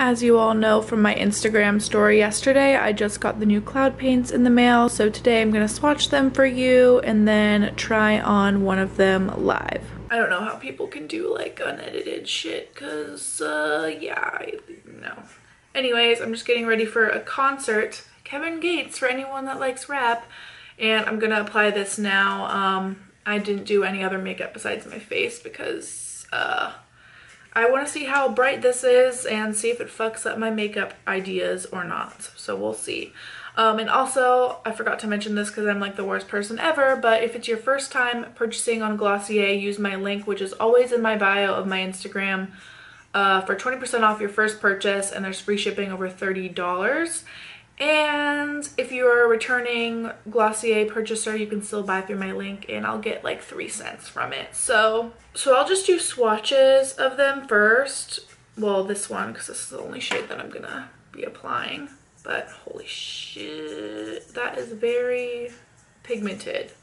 As you all know from my Instagram story yesterday, I just got the new cloud paints in the mail, so today I'm gonna swatch them for you and then try on one of them live. I don't know how people can do like unedited shit, cause yeah, no. Anyways, I'm just getting ready for a concert, Kevin Gates, for anyone that likes rap, and I'm gonna apply this now. I didn't do any other makeup besides my face because I want to see how bright this is and see if it fucks up my makeup ideas or not. So we'll see. And also, I forgot to mention this because I'm like the worst person ever, but if it's your first time purchasing on Glossier, use my link, which is always in my bio of my Instagram, for 20% off your first purchase, and there's free shipping over $30. And if you're a returning Glossier purchaser, you can still buy through my link and I'll get like 3 cents from it. So I'll just do swatches of them first. Well, this one, because this is the only shade that I'm gonna be applying. But holy shit, that is very pigmented.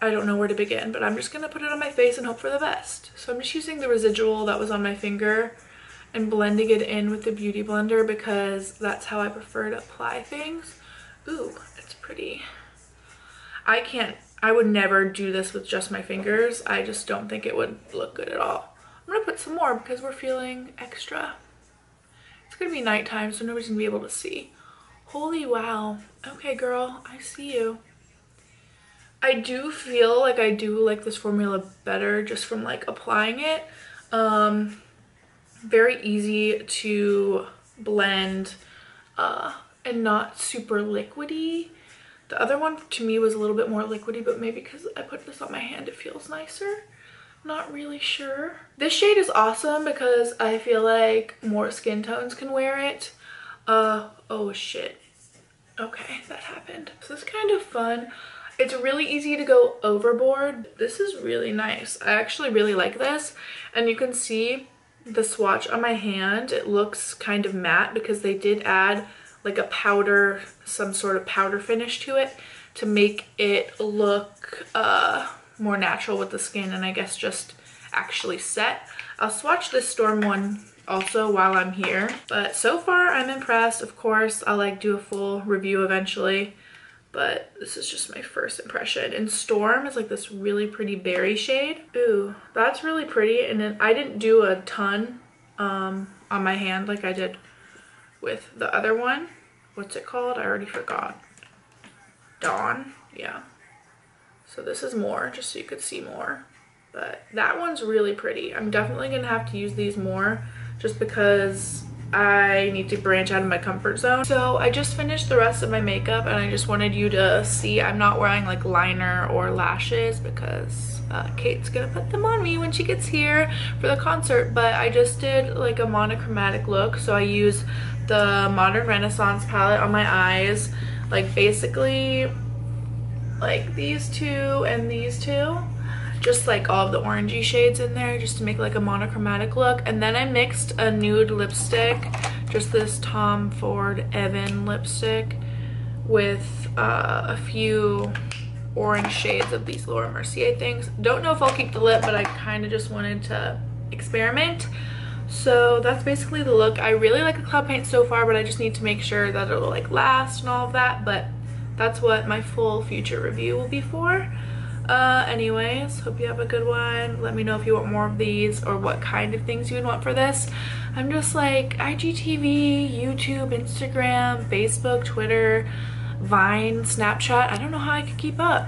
I don't know where to begin, but I'm just gonna put it on my face and hope for the best. So I'm just using the residual that was on my finger and blending it in with the Beauty Blender because that's how I prefer to apply things. Ooh, it's pretty. I would never do this with just my fingers. I just don't think it would look good at all. I'm gonna put some more because we're feeling extra. It's gonna be nighttime, so nobody's gonna be able to see. Holy wow. Okay, girl, I see you. I do feel like I do like this formula better just from like applying it. Very easy to blend and not super liquidy. The other one to me was a little bit more liquidy, but maybe because I put this on my hand it feels nicer. Not really sure. This shade is awesome because I feel like more skin tones can wear it. Oh shit. Okay, that happened. So it's kind of fun. It's really easy to go overboard. This is really nice. I actually really like this, and you can see the swatch on my hand, it looks kind of matte because they did add like a powder, some sort of powder finish to it to make it look more natural with the skin and I guess just actually set. I'll swatch this Storm one also while I'm here, but so far I'm impressed. Of course, I'll like do a full review eventually, but this is just my first impression. And Storm is like this really pretty berry shade. Ooh, that's really pretty. And then I didn't do a ton on my hand like I did with the other one. What's it called? I already forgot. Dawn, yeah. So this is more, just so you could see more. But that one's really pretty. I'm definitely gonna have to use these more just because I need to branch out of my comfort zone. So I just finished the rest of my makeup and I just wanted you to see I'm not wearing like liner or lashes because Kate's gonna put them on me when she gets here for the concert. But I just did like a monochromatic look, so I used the Modern Renaissance palette on my eyes, like basically like these two and these two, just like all of the orangey shades in there just to make like a monochromatic look. And then I mixed a nude lipstick, just this Tom Ford Evan lipstick, with a few orange shades of these Laura Mercier things. Don't know if I'll keep the lip, but I kind of just wanted to experiment. So that's basically the look. I really like the cloud paint so far, but I just need to make sure that it'll like last and all of that. But that's what my full future review will be for. Anyways, hope you have a good one. Let me know if you want more of these or what kind of things you would want for this. I'm just like IGTV, YouTube, Instagram, Facebook, Twitter, Vine, Snapchat. I don't know how I could keep up.